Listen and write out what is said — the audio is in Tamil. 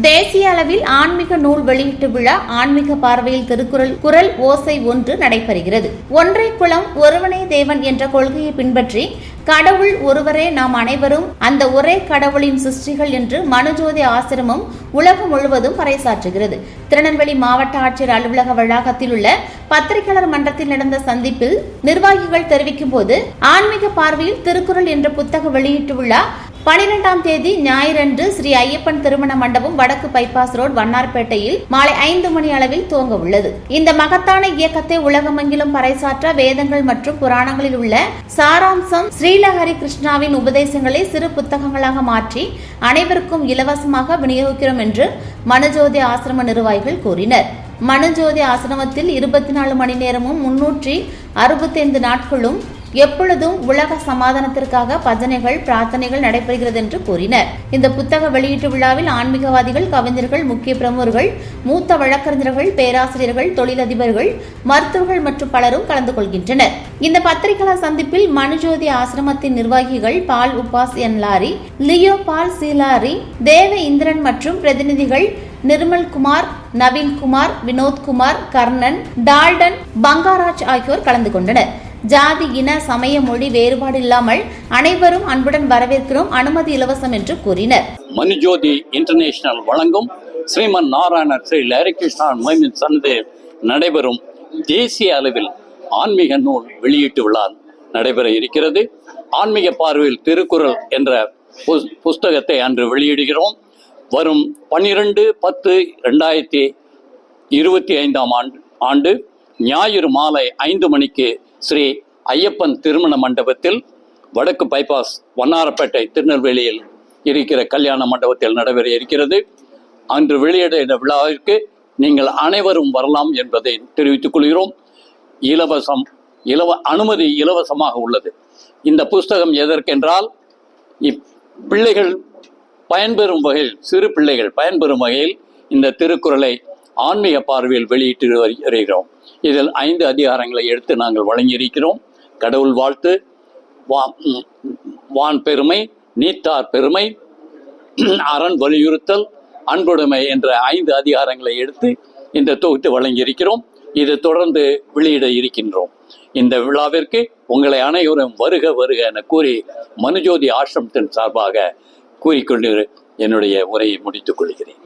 தேசிய அளவில் ஆன்மீக நூல் வெளியீட்டு விழா ஆன்மீக பார்வையில் திருக்குறள் குரல் ஓசை ஒன்று நடைபெறுகிறது. ஒன்றை குலம் ஒருவனே தேவன் என்ற கொள்கையை பின்பற்றி கடவுள் ஒருவரே, நாம் அனைவரும் அந்த ஒரே கடவுளின் சிருஷ்டிகள் என்று மனுஜோதி ஆசிரமம் உலகம் முழுவதும் பறைசாற்றுகிறது. திருநெல்வேலி மாவட்ட ஆட்சியர் அலுவலக வளாகத்தில் உள்ள பத்திரிகையாளர் மன்றத்தில் நடந்த சந்திப்பில் நிர்வாகிகள் தெரிவிக்கும் போது, ஆன்மீக பார்வையில் திருக்குறள் என்ற புத்தக வெளியீட்டு விழா 12ஆம் தேதி ஞாயிறன்று ஸ்ரீ ஐயப்பன் திருமண மண்டபம், வடக்கு பைபாஸ் ரோடு, வண்ணார்பேட்டையில் மாலை 5 மணி அளவில் துவங்க உள்ளது. இந்த மகத்தான இயக்கத்தை உலகமெங்கிலும் பறைசாற்ற வேதங்கள் மற்றும் புராணங்களில் உள்ள சாராம்சம் ஸ்ரீலஹரி கிருஷ்ணாவின் உபதேசங்களை சிறு புத்தகங்களாக மாற்றி அனைவருக்கும் இலவசமாக விநியோகிக்கிறோம் என்று மனுஜோதி ஆசிரம நிர்வாகிகள் கூறினர். மனுஜோதி ஆசிரமத்தில் 24 மணி நேரமும் 365 நாட்களும் எப்பொழுதும் உலக சமாதானத்திற்காக பஜனைகள், பிரார்த்தனைகள் நடைபெறுகிறது என்று கூறினர். இந்த புத்தக வெளியீட்டு விழாவில் ஆன்மீகவாதிகள், கவிஞர்கள், முக்கிய பிரமுகர்கள், மூத்த வழக்கறிஞர்கள், பேராசிரியர்கள், தொழிலதிபர்கள், மருத்துவர்கள் மற்றும் பலரும் கலந்து கொள்கின்றனர். இந்த பத்திரிகையாளர் சந்திப்பில் மனுஜோதி ஆசிரமத்தின் நிர்வாகிகள் பால் உபாஸ் என் லாரி, லியோ பால் சி லாரி, தேவ இந்திரன் மற்றும் பிரதிநிதிகள் நிர்மல்குமார், நவீன்குமார், வினோத்குமார், கர்ணன், டால்டன், பங்காராஜ் ஆகியோர் கலந்து கொண்டனர். ஜாதி, இன, சமய, மொழி வேறுபாடு இல்லாமல் அனைவரும் அன்புடன் வரவேற்கிறோம், அனுமதி இலவசம் என்று கூறினர். மனுஜோதி இன்டர்நேஷனல் வழங்கும் ஸ்ரீமன் நாராயணர் ஸ்ரீ ஹரிகிருஷ்ணா மொய்மின் சன்னதியில் நடைபெறும் தேசிய அளவில் ஆன்மீக நூல் வெளியீட்டு விழா நடைபெற இருக்கிறது. ஆன்மீக பார்வையில் திருக்குறள் என்ற புஸ்தகத்தை அன்று வெளியிடுகிறோம். வரும் 12/10/2025 ஆண்டு ஞாயிறு மாலை 5 மணிக்கு ஸ்ரீ ஐயப்பன் திருமண மண்டபத்தில், வடக்கு பைபாஸ், வண்ணாரப்பேட்டை, திருநெல்வேலியில் இருக்கிற கல்யாண மண்டபத்தில் நடைபெற இருக்கிறது. அன்று வெளியிட விழாவிற்கு நீங்கள் அனைவரும் வரலாம் என்பதை தெரிவித்துக் கொள்கிறோம். அனுமதி இலவசமாக உள்ளது. இந்த புஸ்தகம் எதற்கென்றால், பிள்ளைகள் பயன்பெறும் வகையில், சிறு பிள்ளைகள் பயன்பெறும் வகையில் இந்த திருக்குறளை ஆன்மீக பார்வையில் வெளியிட்டு வருகிறோம். இதில் 5 அதிகாரங்களை எடுத்து நாங்கள் வழங்கியிருக்கிறோம். கடவுள் வாழ்த்து, வான் பெருமை, நீத்தார் பெருமை, அரண் வலியுறுத்தல், அன்புடைமை என்ற 5 அதிகாரங்களை எடுத்து இந்த தொகுத்து வழங்கியிருக்கிறோம். இது தொடர்ந்து வெளியிட இருக்கின்றோம். இந்த விழாவிற்கு உங்களை அனைவரும் வருக வருக என கூறி மனுஜோதி ஆசிரமத்தின் சார்பாக கூறிக்கொண்டு என்னுடைய உரையை முடித்துக் கொள்கிறேன்.